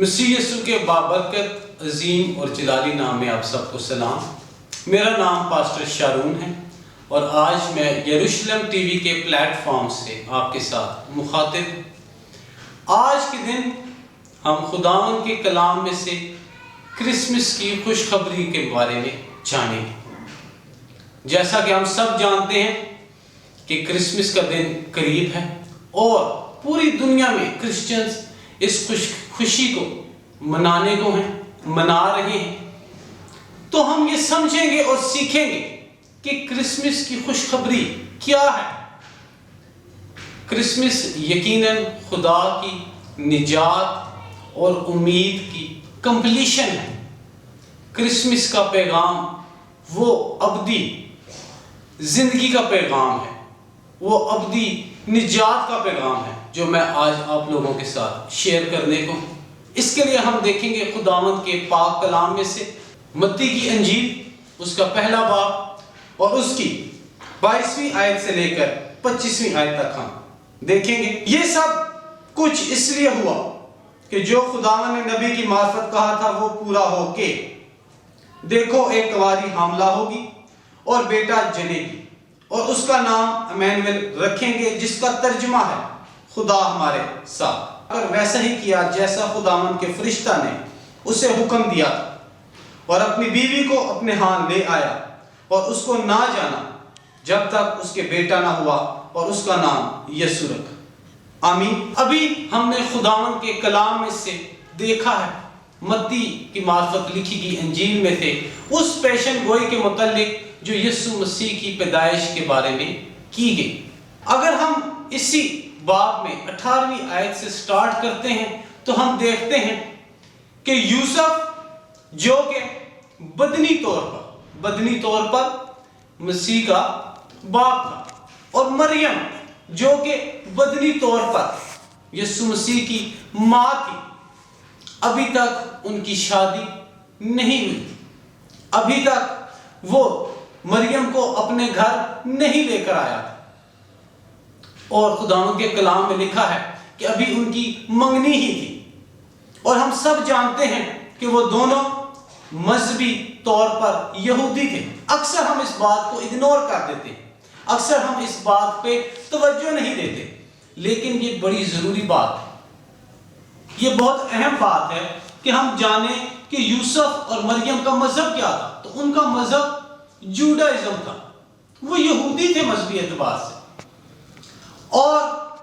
مسیح یسوع کے بابرکت عظیم اور جلالی نام میں آپ سب کو سلام۔ میرا نام پاسٹر شارون ہے اور آج میں یروشلم ٹی وی کے پلیٹ فارم سے آپ کے ساتھ مخاطب ہوں۔ آج کے دن ہم خداوند کے کلام میں سے کرسمس کی خوشخبری کے بارے میں جانیں گے۔ جیسا کہ ہم سب جانتے ہیں کہ کرسمس کا دن قریب ہے اور پوری دنیا میں کرسچنز اس خوشی کو منا رہے ہیں، تو ہم یہ سمجھیں گے اور سیکھیں گے کہ کرسمس کی خوشخبری کیا ہے۔ کرسمس یقیناً خدا کی نجات اور امید کی کمپلیشن ہے۔ کرسمس کا پیغام وہ ابدی زندگی کا پیغام ہے، وہ ابدی نجات کا پیغام ہے جو میں آج آپ لوگوں کے ساتھ شیئر کرنے کو ہوں۔ اس کے لیے ہم دیکھیں گے خداوند کے پاک کلام میں سے متی کی انجیل، اس کا پہلا باب اور اس کی 22ویں آیت سے لے کر 25ویں آیت تک ہم دیکھیں گے۔ یہ سب کچھ اس لیے ہوا کہ جو خداوند نے نبی کی معرفت کہا تھا وہ پورا ہو کے دیکھو ایک کنواری حاملہ ہوگی اور بیٹا جنے گی اور اس کا نام امانویل رکھیں گے، جس کا ترجمہ ہے خدا ہمارے ساتھ۔ اگر ویسا ہی کیا جیسا خداوند کے فرشتہ نے اسے حکم دیا تھا اور اپنی بیوی کو اپنے ہاں لے آیا اور اس کو نہ جانا جب تک اس کے بیٹا نہ ہوا اور اس کا نام یسوع رکھا۔ آمین۔ ابھی ہم نے خداوند کے کلام میں سے دیکھا ہے، متی کی معرفت لکھی گئی انجیل میں سے اس پیشن گوئی کے متعلق جو یسوع مسیح کی پیدائش کے بارے میں کی گئی۔ اگر ہم اسی باب میں 18ویں آیت سے سٹارٹ کرتے ہیں تو ہم دیکھتے ہیں کہ یوسف جو کہ بدنی طور پر مسیح کا باپ تھا، اور مریم جو کہ بدنی طور پر یسوع مسیح کی ماں تھی، ابھی تک ان کی شادی نہیں ہوئی، ابھی تک وہ مریم کو اپنے گھر نہیں لے کر آیا تھا، اور خداوند کے کلام میں لکھا ہے کہ ابھی ان کی منگنی ہی تھی۔ اور ہم سب جانتے ہیں کہ وہ دونوں مذہبی طور پر یہودی تھے۔ اکثر ہم اس بات کو اگنور کر دیتے ہیں، اکثر ہم اس بات پہ توجہ نہیں دیتے، لیکن یہ بڑی ضروری بات ہے، یہ بہت اہم بات ہے کہ ہم جانیں کہ یوسف اور مریم کا مذہب کیا تھا۔ تو ان کا مذہب جوڈائزم تھا، وہ یہودی تھے مذہبی اعتبار سے، اور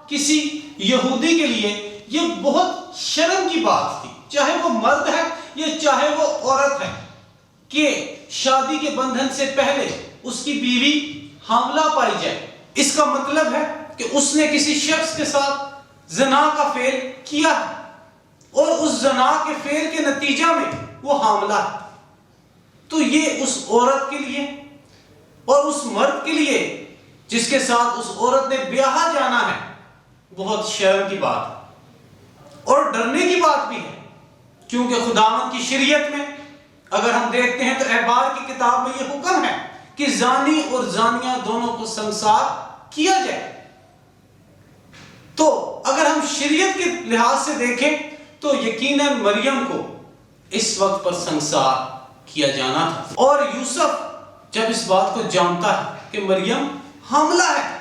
کسی یہودی کے لیے یہ بہت شرم کی بات تھی، چاہے وہ مرد ہے یا چاہے وہ عورت ہے، کہ شادی کے بندھن سے پہلے اس کی بیوی حاملہ پائی جائے۔ اس کا مطلب ہے کہ اس نے کسی شخص کے ساتھ زنا کا فعل کیا ہے اور اس زنا کے فعل کے نتیجہ میں وہ حاملہ ہے۔ تو یہ اس عورت کے لیے اور اس مرد کے لیے جس کے ساتھ اس عورت نے بیاہ جانا ہے بہت شرم کی بات ہے اور ڈرنے کی بات بھی ہے، کیونکہ خداوند کی شریعت میں اگر ہم دیکھتے ہیں تو احبار کی کتاب میں یہ حکم ہے کہ زانی اور زانیہ دونوں کو سنسار کیا جائے۔ تو اگر ہم شریعت کے لحاظ سے دیکھیں تو یقیناً مریم کو اس وقت پر سنسار کیا جانا تھا، اور یوسف جب اس بات کو جانتا ہے کہ مریم حاملہ ہے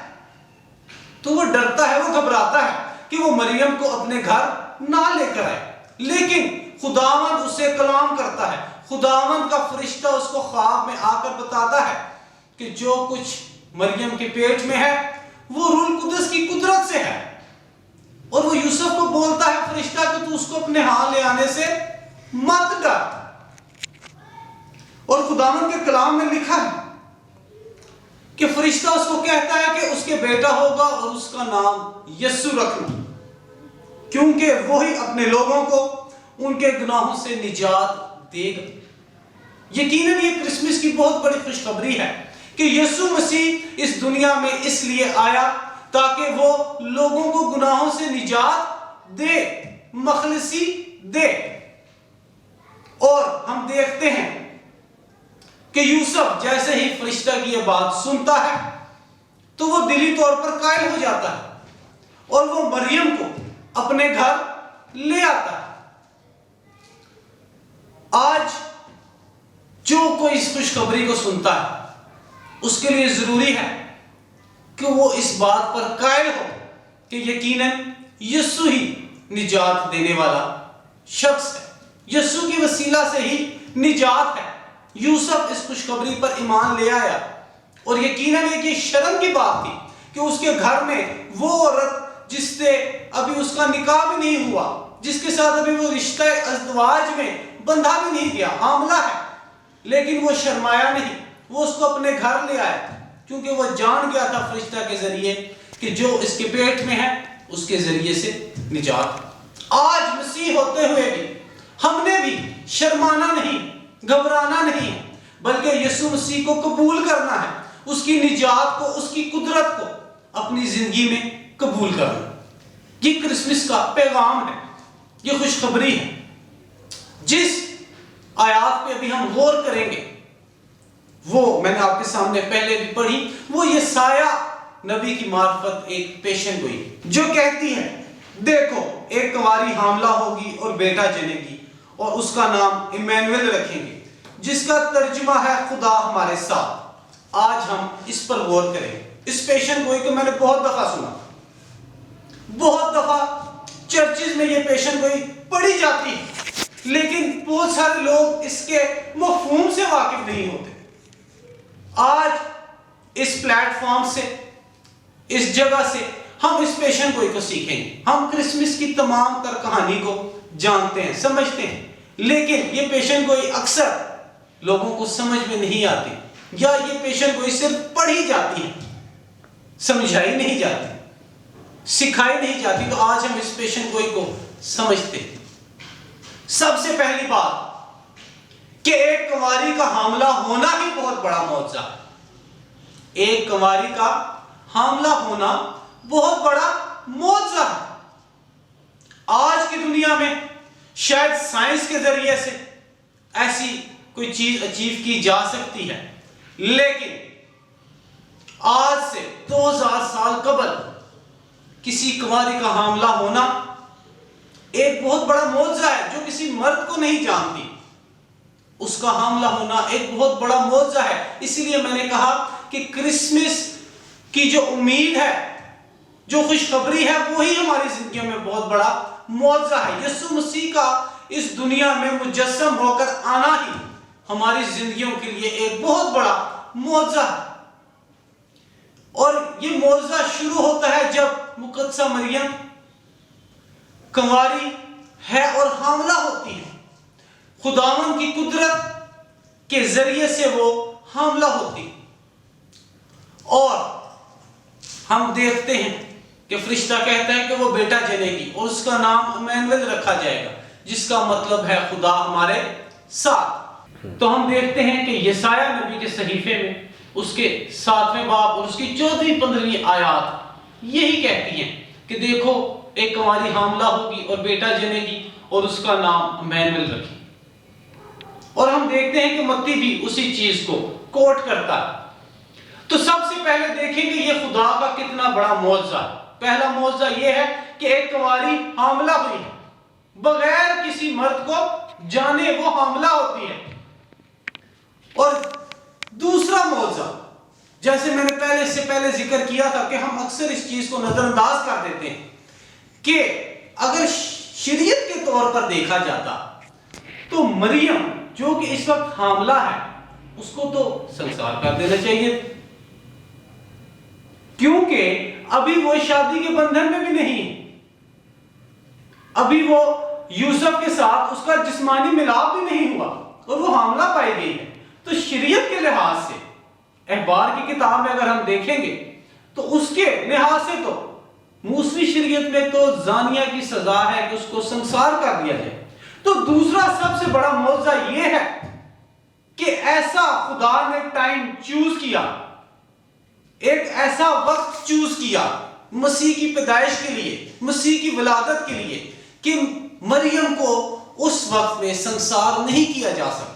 تو وہ ڈرتا ہے، وہ گھبراتا ہے کہ وہ مریم کو اپنے گھر نہ لے کر آئے۔ لیکن خداوند اسے کلام کرتا ہے، خداوند کا فرشتہ اس کو خواب میں آ کر بتاتا ہے کہ جو کچھ مریم کے پیٹ میں ہے وہ روح القدس کی قدرت سے ہے، اور وہ یوسف کو بولتا ہے فرشتہ کہ تو اس کو اپنے ہاں لے آنے سے مت ڈر۔ اور خداوند کے کلام میں لکھا ہے کہ فرشتہ اس کو کہتا ہے کہ اس کے بیٹا ہوگا اور اس کا نام یسوع رکھنا، کیونکہ وہی اپنے لوگوں کو ان کے گناہوں سے نجات دے گا۔ یقیناً یہ کرسمس کی بہت بڑی خوشخبری ہے کہ یسوع مسیح اس دنیا میں اس لیے آیا تاکہ وہ لوگوں کو گناہوں سے نجات دے، مخلصی دے۔ اور ہم دیکھتے ہیں کہ یوسف جیسے ہی فرشتہ کی یہ بات سنتا ہے تو وہ دلی طور پر قائل ہو جاتا ہے اور وہ مریم کو اپنے گھر لے آتا ہے۔ آج جو کوئی اس خوشخبری کو سنتا ہے اس کے لیے ضروری ہے کہ وہ اس بات پر قائل ہو کہ یقیناً یسوع ہی نجات دینے والا شخص ہے، یسوع کی وسیلہ سے ہی نجات ہے۔ یوسف اس خوشخبری پر ایمان لے آیا، اور یقیناً ایک یہ شرم کی بات تھی کہ اس کے گھر میں وہ عورت جس سے ابھی اس کا نکاح بھی نہیں ہوا، جس کے ساتھ ابھی وہ رشتہ ازدواج میں بندھا بھی نہیں گیا، حاملہ ہے، لیکن وہ شرمایا نہیں، وہ اس کو اپنے گھر لے آیا، کیونکہ وہ جان گیا تھا فرشتہ کے ذریعے کہ جو اس کے پیٹ میں ہے اس کے ذریعے سے نجات۔ آج مسیح ہوتے ہوئے بھی ہم نے بھی شرمانا نہیں، گھبرانا نہیں، بلکہ یسوع مسیح کو قبول کرنا ہے، اس کی نجات کو، اس کی قدرت کو اپنی زندگی میں قبول کرنا۔ یہ کرسمس کا پیغام ہے، یہ خوشخبری ہے۔ جس آیات پہ ابھی ہم غور کریں گے وہ میں نے آپ کے سامنے پہلے بھی پڑھی، وہ یسایہ نبی کی معرفت ایک پیشن گوئی جو کہتی ہے، دیکھو ایک کنواری حاملہ ہوگی اور بیٹا جنے گی اور اس کا نام ایمینویل رکھیں گے، جس کا ترجمہ ہے خدا ہمارے ساتھ۔ آج ہم اس پر غور کریں گے۔ اس پیشن گوئی کو میں نے بہت دفعہ سنا، بہت دفعہ چرچز میں یہ پیشن گوئی پڑھی جاتی ہے، لیکن بہت سارے لوگ اس کے مفہوم سے واقف نہیں ہوتے۔ آج اس پلیٹ فارم سے، اس جگہ سے ہم اس پیشن گوئی کو سیکھیں گے۔ ہم کرسمس کی تمام تر کہانی کو جانتے ہیں، سمجھتے ہیں، لیکن یہ پیشن گوئی اکثر لوگوں کو سمجھ میں نہیں آتی، یا یہ پیشن گوئی صرف پڑھی جاتی ہے، سمجھائی نہیں جاتی، سکھائی نہیں جاتی۔ تو آج ہم اس پیشن گوئی کو سمجھتے ہیں۔ سب سے پہلی بات کہ ایک کنواری کا حاملہ ہونا ہی بہت بڑا معجزہ ہے۔ ایک کنواری کا حاملہ ہونا بہت بڑا معجزہ ہے۔ آج کی دنیا میں شاید سائنس کے ذریعے سے ایسی کوئی چیز اچیو کی جا سکتی ہے، لیکن آج سے 2000 سال قبل کسی کنواری کا حاملہ ہونا ایک بہت بڑا معجزہ ہے جو کسی مرد کو نہیں جانتی۔ اس کا حاملہ ہونا ایک بہت بڑا معجزہ ہے۔ اسی لیے میں نے کہا کہ کرسمس کی جو امید ہے، جو خوشخبری ہے، وہی ہماری زندگیوں میں بہت بڑا معجزہ ہے۔ یسوع مسیح کا اس دنیا میں مجسم ہو کر آنا ہی ہماری زندگیوں کے لیے ایک بہت بڑا معجزہ ہے۔ اور یہ معجزہ شروع ہوتا ہے جب مقدسہ مریم کنواری ہے اور حاملہ ہوتی ہے۔ خداوند کی قدرت کے ذریعے سے وہ حاملہ ہوتی، اور ہم دیکھتے ہیں کہ فرشتہ کہتا ہے کہ وہ بیٹا جنے گی اور اس کا نام ایمینویل رکھا جائے گا، جس کا مطلب ہے خدا ہمارے ساتھ۔ تو ہم دیکھتے ہیں کہ یسایہ نبی کے صحیفے میں اس کے 7ویں باب اور اس کی 14ویں 15ویں آیات یہی کہتی ہیں کہ دیکھو ایک کنواری حاملہ ہوگی اور بیٹا جنے گی اور اس کا نام ایمینویل رکھیں۔ اور ہم دیکھتے ہیں کہ متی بھی اسی چیز کو کوٹ کرتا ہے۔ تو سب سے پہلے دیکھیں کہ یہ خدا کا کتنا بڑا معجزہ ہے۔ پہلا معجزہ یہ ہے کہ ایک کنواری حاملہ ہوئی ہے، بغیر کسی مرد کو جانے وہ حاملہ ہوتی ہے۔ اور دوسرا معجزہ، جیسے میں نے اس سے پہلے ذکر کیا تھا کہ ہم اکثر اس چیز کو نظر انداز کر دیتے ہیں کہ اگر شریعت کے طور پر دیکھا جاتا تو مریم جو کہ اس وقت حاملہ ہے اس کو تو سنسار کر دینا چاہیے، کیونکہ ابھی وہ شادی کے بندھن میں بھی نہیں، ابھی وہ یوسف کے ساتھ اس کا جسمانی ملاپ بھی نہیں ہوا اور وہ حاملہ پائی گئی ہے۔ تو شریعت کے لحاظ سے، احبار کی کتاب میں اگر ہم دیکھیں گے تو اس کے لحاظ سے تو موسوی شریعت میں تو زانیہ کی سزا ہے کہ اس کو سنسار کر دیا جائے۔ تو دوسرا سب سے بڑا معجزہ یہ ہے کہ ایسا خدا نے ٹائم چوز کیا، ایک ایسا وقت چوز کیا مسیح کی پیدائش کے لیے، مسیح کی ولادت کے لیے، کہ مریم کو اس وقت میں سنسار نہیں کیا جا سکتا۔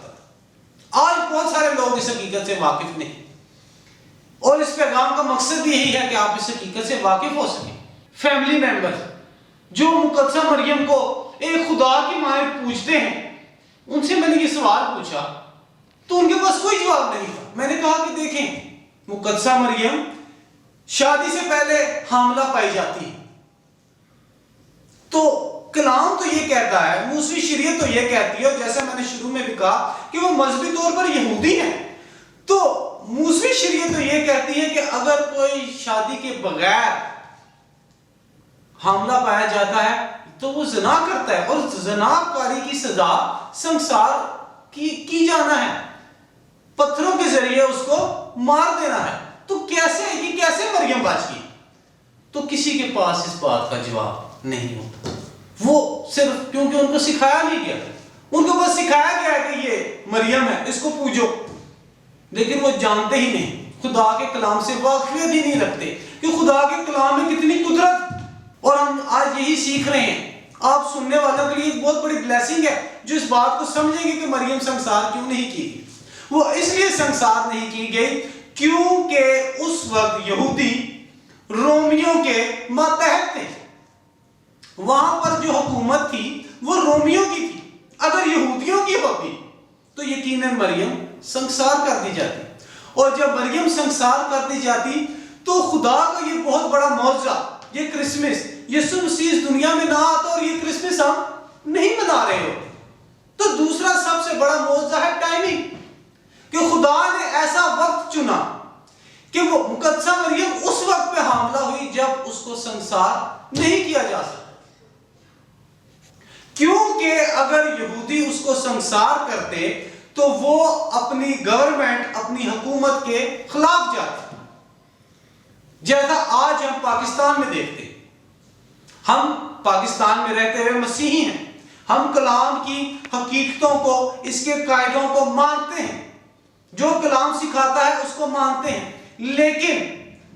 آج بہت سارے لوگ اس حقیقت سے واقف نہیں، اور اس پیغام کا مقصد بھی یہی ہے کہ آپ اس حقیقت سے واقف ہو سکیں۔ فیملی ممبر جو مقدسہ مریم کو ایک خدا کی مانند پوجتے ہیں، ان سے میں نے یہ سوال پوچھا تو ان کے پاس کوئی جواب نہیں تھا. میں نے کہا کہ دیکھیں مقدسہ مریم شادی سے پہلے حاملہ پائی جاتی ہے، تو کلام تو یہ کہتا ہے، موسوی شریعت تو یہ کہتی ہے، اور جیسا میں نے شروع میں بھی کہا کہ وہ مذہبی طور پر یہودی ہیں، تو موسوی شریعت تو یہ کہتی ہے کہ اگر کوئی شادی کے بغیر حاملہ پایا جاتا ہے تو وہ زنا کرتا ہے، اور زنا کاری کی سزا سنسار کی جانا ہے، پتھروں کے ذریعے اس کو مار دینا ہے. تو کیسے مریم بچ گئی؟ تو کسی کے پاس اس بات کا جواب نہیں ہوتا. وہ صرف کیونکہ ان کو سکھایا نہیں گیا، ان کو بس سکھایا گیا کہ یہ مریم ہے، اس کو پوجو، لیکن وہ جانتے ہی نہیں، خدا کے کلام سے واقفیت ہی نہیں رکھتے کہ خدا کے کلام میں کتنی قدرت. اور ہم آج یہی سیکھ رہے ہیں. آپ سننے والوں کے لیے ایک بہت بڑی بلیسنگ ہے جو اس بات کو سمجھیں گے کہ مریم سنسار کیوں نہیں کی گئی. وہ اس لیے سنسار نہیں کی گئی کیونکہ اس وقت یہودی رومیوں کے ماتحت تھے. وہاں پر جو حکومت تھی وہ رومیوں کی تھی. اگر یہودیوں کی ہوتی تو یقیناً مریم سنسار کر دی جاتی، اور جب مریم سنسار کر دی جاتی تو خدا کا یہ بہت بڑا معجزہ، یہ کرسمس، یسوع مسیح اس دنیا میں نہ آتا اور یہ کرسمس ہم نہیں منا رہے ہوتے. تو دوسرا سب سے بڑا معجزہ ہے ٹائمنگ، کہ خدا نے ایسا وقت چنا کہ وہ مقدسہ مریم اس وقت پہ حاملہ ہوئی جب اس کو سنسار نہیں کیا جا سکتا. کیونکہ اگر یہودی اس کو سنسار کرتے تو وہ اپنی گورنمنٹ، اپنی حکومت کے خلاف جاتے، جیسا آج ہم پاکستان میں دیکھتے ہیں. ہم پاکستان میں رہتے ہوئے مسیحی ہیں، ہم کلام کی حقیقتوں کو، اس کے قاعدوں کو مانتے ہیں، جو کلام سکھاتا ہے اس کو مانتے ہیں، لیکن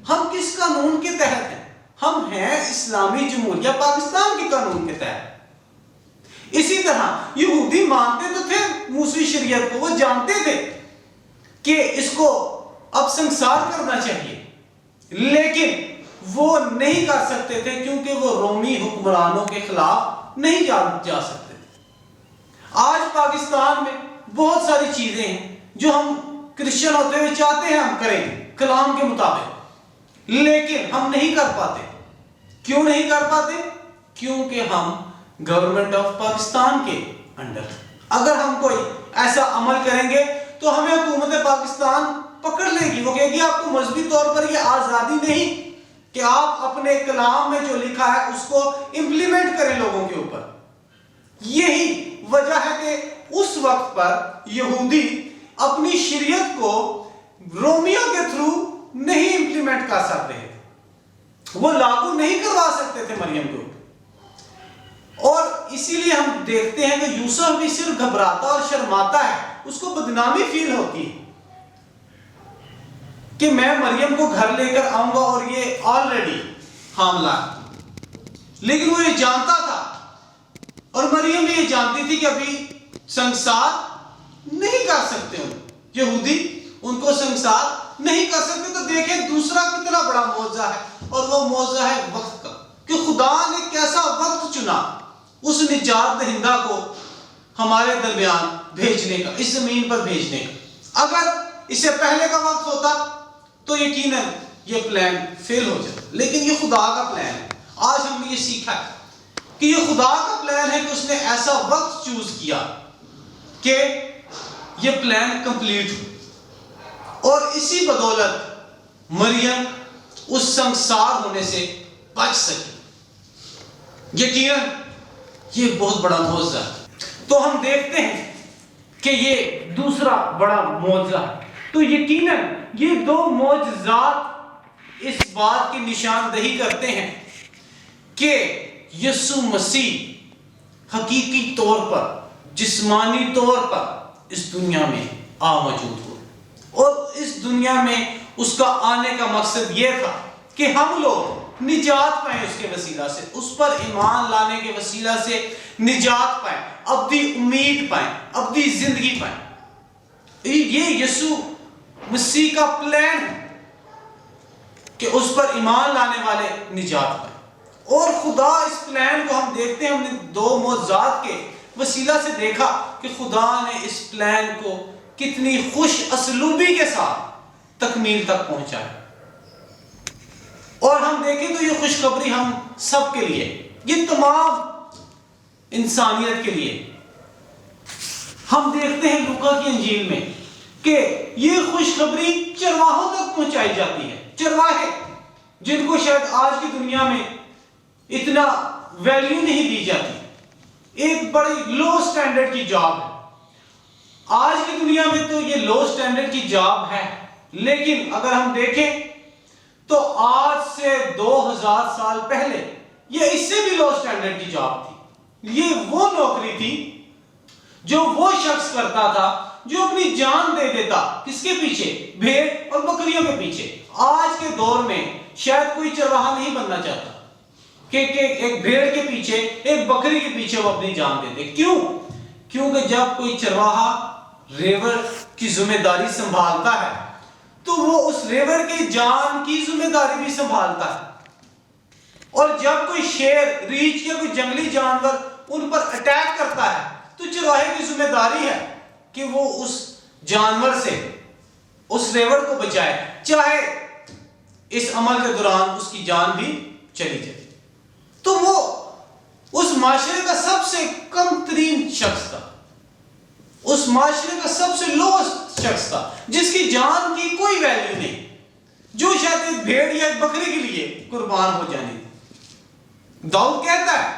ہم کس قانون کے تحت ہیں؟ ہم ہیں اسلامی جمہوریہ پاکستان کے قانون کے تحت. اسی طرح یہودی مانتے تو تھے موسوی شریعت کو، وہ جانتے تھے کہ اس کو اب سنسار کرنا چاہیے، لیکن وہ نہیں کر سکتے تھے کیونکہ وہ رومی حکمرانوں کے خلاف نہیں جا سکتے تھے. آج پاکستان میں بہت ساری چیزیں ہیں جو ہم کرسچن ہوتے ہوئے چاہتے ہیں ہم کریں کلام کے مطابق، لیکن ہم نہیں کر پاتے. کیوں نہیں کر پاتے؟ کیونکہ ہم گورنمنٹ آف پاکستان کے انڈر. اگر ہم کوئی ایسا عمل کریں گے تو ہمیں حکومت پاکستان پکڑ لے گی، وہ کہے گی آپ کو مذہبی طور پر یہ آزادی نہیں کہ آپ اپنے کلام میں جو لکھا ہے اس کو امپلیمنٹ کریں لوگوں کے اوپر. یہی وجہ ہے کہ اس وقت پر یہودی اپنی شریعت کو رومیوں کے تھرو نہیں امپلیمنٹ کر سکتے تھے، وہ لاگو نہیں کروا سکتے تھے مریم کو. اور اسی لیے ہم دیکھتے ہیں کہ یوسف بھی صرف گھبراتا اور شرماتا ہے، اس کو بدنامی فیل ہوتی ہے کہ میں مریم کو گھر لے کر آؤں گا اور یہ آلریڈی حاملہ ہے. لیکن وہ یہ جانتا تھا، اور مریم بھی یہ جانتی تھی کہ ابھی سنسار نہیں کر سکتے یہودی ان کو سنسار نہیں کر سکتے. تو دیکھیں دوسرا کتنا بڑا معجزہ ہے، اور وہ معجزہ ہے وقت کا، کہ خدا نے کیسا وقت چنا اس نجات دہندہ کو ہمارے درمیان بھیجنے کا، اس زمین پر بھیجنے کا. اگر اس سے پہلے کا وقت ہوتا تو یقیناً یہ پلان فیل ہو جاتا، لیکن یہ خدا کا پلان ہے. آج ہم نے یہ سیکھا ہے کہ یہ خدا کا پلان ہے کہ اس نے ایسا وقت چوز کیا کہ یہ پلان کمپلیٹ ہو، اور اسی بدولت مریم اس سنسار ہونے سے بچ سکی. یقیناً یہ بہت بڑا معجزہ ہے. تو ہم دیکھتے ہیں کہ یہ دوسرا بڑا معجزہ ہے. تو یقیناً یہ دو معجزات اس بات کی نشاندہی کرتے ہیں کہ یسوع مسیح حقیقی طور پر، جسمانی طور پر اس دنیا میں موجود ہو، اور اس دنیا میں اس کا آنے کا مقصد یہ تھا کہ ہم لوگ نجات پائیں اس کے وسیلہ سے، اس پر ایمان لانے کے وسیلہ سے نجات پائیں، ابدی امید پائیں، ابدی زندگی پائیں. یہ یسوع مسیح کا پلان ہے کہ اس پر ایمان لانے والے نجات پائیں. اور خدا اس پلان کو ہم دیکھتے ہیں، ہم نے دو معجزات کے وسیلہ سے دیکھا کہ خدا نے اس پلان کو کتنی خوش اسلوبی کے ساتھ تکمیل تک پہنچایا. اور ہم دیکھیں تو یہ خوشخبری ہم سب کے لیے، یہ تمام انسانیت کے لیے. ہم دیکھتے ہیں لوکا کی انجیل میں کہ یہ خوشخبری چرواہوں تک پہنچائی جاتی ہے. چرواہے جن کو شاید آج کی دنیا میں اتنا ویلیو نہیں دی جاتی، ایک بڑی لو سٹینڈرڈ کی جاب ہے. آج کی دنیا میں تو یہ لو سٹینڈرڈ کی جاب ہے، لیکن اگر ہم دیکھیں تو آج سے 2000 سال پہلے یہ اس سے بھی لو سٹینڈرڈ کی جاب تھی. یہ وہ نوکری تھی جو وہ شخص کرتا تھا جو اپنی جان دے دیتا کس کے پیچھے؟ بھیڑ اور بکریوں کے پیچھے. آج کے دور میں شاید کوئی چرواہا نہیں بننا چاہتا کہ ایک بھیڑ کے پیچھے، ایک بکری کے پیچھے وہ اپنی جان دے دے. کیوں؟ کیونکہ جب کوئی چرواہا ریوڑ کی ذمہ داری سنبھالتا ہے تو وہ اس ریوڑ کی جان کی ذمہ داری بھی سنبھالتا ہے. اور جب کوئی شیر، ریچھ یا کوئی جنگلی جانور ان پر اٹیک کرتا ہے تو چرواہے کی ذمہ داری ہے کہ وہ اس جانور سے، اس ریوڑ کو بچائے، چاہے اس عمل کے دوران اس کی جان بھی چلی جائے. تو وہ اس معاشرے کا سب سے کم ترین شخص تھا، اس معاشرے کا سب سے لوسٹ شخص تھا، جس کی جان کی کوئی ویلیو نہیں، جو شاید ایک بھیڑ یا ایک بکری کے لیے قربان ہو جانے تھی. داؤد کہتا ہے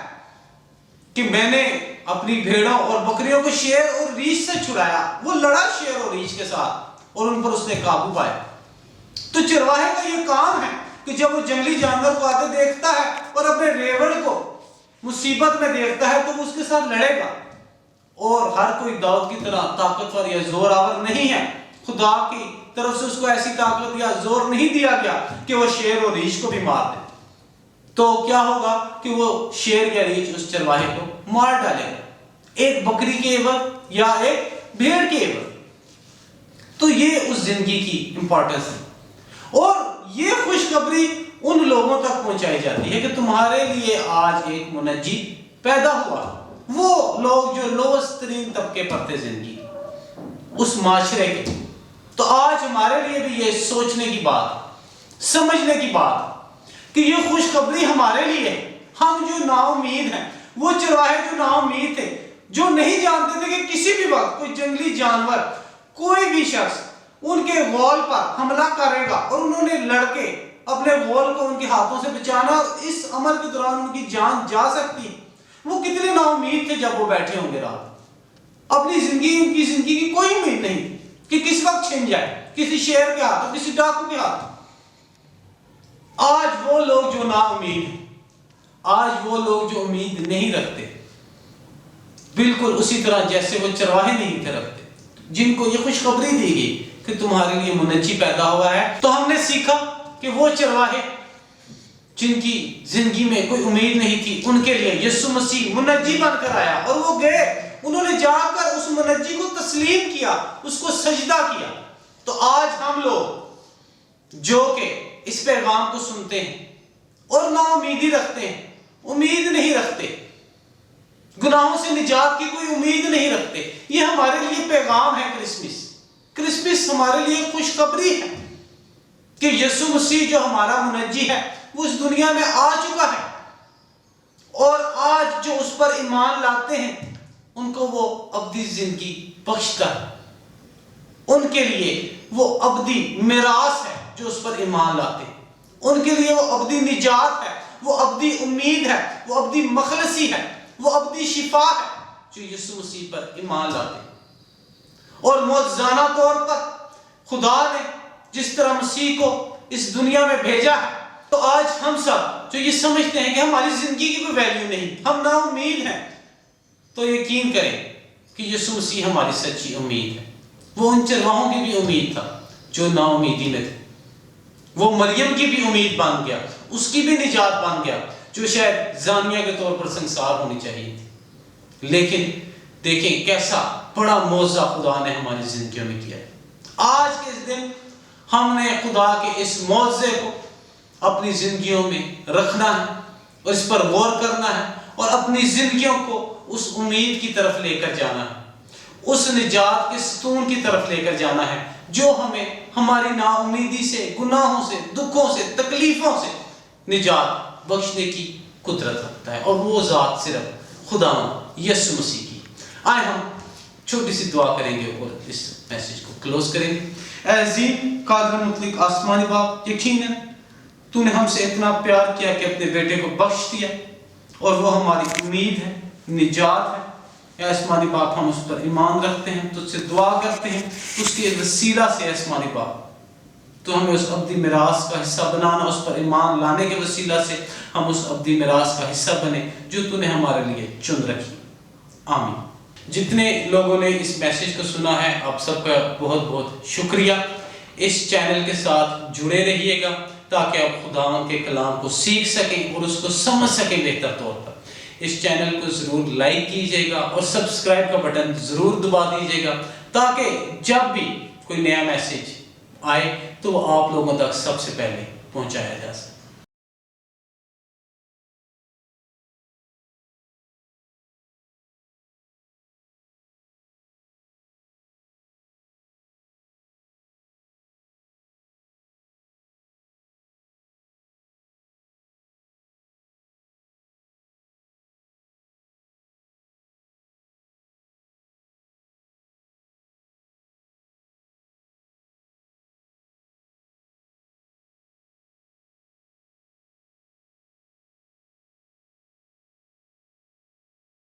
کہ میں نے اپنی بھیڑوں اور بکریوں کو شیر اور ریچھ سے چھڑایا. وہ لڑا شیر اور ریچھ کے ساتھ اور ان پر اس نے قابو پایا. تو چرواہے کا یہ کام ہے کہ جب وہ جنگلی جانور کو آتے دیکھتا ہے اور اپنے ریوڑ کو مصیبت میں دیکھتا ہے تو وہ اس کے ساتھ لڑے گا. اور ہر کوئی داؤد کی طرح طاقتور یا زور آور نہیں ہے. خدا کی طرف سے اس کو ایسی طاقت یا زور نہیں دیا گیا کہ وہ شیر اور ریچھ کو بھی مار دے. تو کیا ہوگا کہ وہ شیر یا ریچھ اس چرواہے کو مار ڈالے گا، ایک بکری کے عوض یا ایک بھیڑ کے عوض. تو یہ اس زندگی کی امپورٹنس ہے. اور یہ خوشخبری ان لوگوں تک پہنچائی جاتی ہے کہ تمہارے لیے آج ایک منجی پیدا ہوا. وہ لوگ جو لوست ترین طبقے پر تھے زندگی اس معاشرے کے. تو آج ہمارے لیے بھی یہ سوچنے کی بات، سمجھنے کی بات کہ یہ خوشخبری ہمارے لیے، ہم جو نا امید ہیں، وہ چرواہے جو نا امید تھے، جو نہیں جانتے تھے کہ کسی بھی وقت کوئی جنگلی جانور، کوئی بھی شخص ان کے غول پر حملہ کرے گا، اور انہوں نے لڑ کے اپنے غول کو ان کے ہاتھوں سے بچانا اور اس عمل کے دوران ان کی جان جا سکتی. وہ کتنے نا امید تھے جب وہ بیٹھے ہوں گے رات. اپنی زندگی، ان کی زندگی کی کوئی امید نہیں کہ کس وقت چھن جائے، کسی شیر کے ہاتھوں، کسی ڈاکو کے ہاتھوں. آج وہ لوگ جو نا امید ہیں، آج وہ لوگ جو امید نہیں رکھتے، بالکل اسی طرح جیسے وہ چرواہے نہیں تھے رکھتے، جن کو یہ خوشخبری دی گئی کہ تمہارے لیے منجی پیدا ہوا ہے. تو ہم نے سیکھا کہ وہ چرواہے جن کی زندگی میں کوئی امید نہیں تھی، ان کے لیے یسوع مسیح منجی بن کر آیا، اور وہ گئے، انہوں نے جا کر اس منجی کو تسلیم کیا، اس کو سجدہ کیا. تو آج ہم لوگ جو کہ اس پیغام کو سنتے ہیں اور نا امیدی رکھتے ہیں، امید نہیں رکھتے، گناہوں سے نجات کی کوئی امید نہیں رکھتے، یہ ہمارے لیے پیغام ہے. کرسمس ہمارے لیے خوشخبری ہے کہ یسوع مسیح جو ہمارا منجی ہے وہ اس دنیا میں آ چکا ہے، اور آج جو اس پر ایمان لاتے ہیں ان کو وہ ابدی زندگی بخشتا ہے. ان کے لیے وہ ابدی میراث ہے جو اس پر ایمان لاتے ہیں. ان کے لیے وہ ابدی نجات ہے، وہ ابدی امید ہے، وہ ابدی مخلصی ہے، وہ ابدی شفا ہے جو یسوع مسیح پر ایمان لاتے ہیں. اور معجزانہ طور پر خدا نے جس طرح مسیح کو اس دنیا میں بھیجا ہے، تو آج ہم سب جو یہ سمجھتے ہیں کہ ہماری زندگی کی کوئی ویلیو نہیں، ہم نا امید ہیں، تو یقین کریں کہ یسوع مسیح ہماری سچی امید ہے. وہ ان چرواہوں کی بھی امید تھا جو نا امیدی میں تھے. وہ مریم کی بھی امید بن گیا، اس کی بھی نجات بن گیا، جو شاید زانیہ کے طور پر سنسار ہونی چاہیے تھی. لیکن دیکھیں کیسا بڑا معجزہ خدا نے ہماری زندگیوں میں کیا ہے. آج کے اس دن ہم نے خدا کے اس معجزے کو اپنی زندگیوں میں رکھنا ہے اور اس پر غور کرنا ہے اور اپنی زندگیوں کو اس امید کی طرف لے کر جانا ہے، اس نجات کے ستون کی طرف لے کر جانا ہے جو ہمیں ہماری نا امیدی سے، گناہوں سے، دکھوں سے، تکلیفوں سے نجات بخشنے کی قدرت رکھتا ہے، اور وہ ذات صرف خداوند یسوع مسیح کی۔ آئے ہم چھوٹی سی دعا کریں گے اور اس میسیج کو کلوز کریں گے۔ اے عظیم قادر مطلق آسمانی باپ، یقیناً تو نے ہم سے اتنا پیار کیا کہ اپنے بیٹے کو بخش دیا، اور وہ ہماری امید ہے، نجات ہے۔ اے آسمانی باپ، ہم اس پر ایمان رکھتے ہیں، تجھ سے دعا کرتے ہیں اس کے وسیلہ سے آسمانی باپ تو ہمیں اس ابدی میراث کا حصہ بنانا، اس پر ایمان لانے کے وسیلہ سے ہم اس ابدی میراث کا حصہ بنے جو تو نے ہمارے لیے چن رکھی۔ آمین۔ جتنے لوگوں نے اس میسیج کو سنا ہے، آپ سب کا بہت بہت شکریہ۔ اس چینل کے ساتھ جڑے رہیے گا تاکہ آپ خداوند کے کلام کو سیکھ سکیں اور اس کو سمجھ سکیں بہتر طور پر۔ اس چینل کو ضرور لائک کیجئے گا اور سبسکرائب کا بٹن ضرور دبا دیجئے گا تاکہ جب بھی کوئی نیا میسیج آئے تو وہ آپ لوگوں تک سب سے پہلے پہنچایا جا سکے۔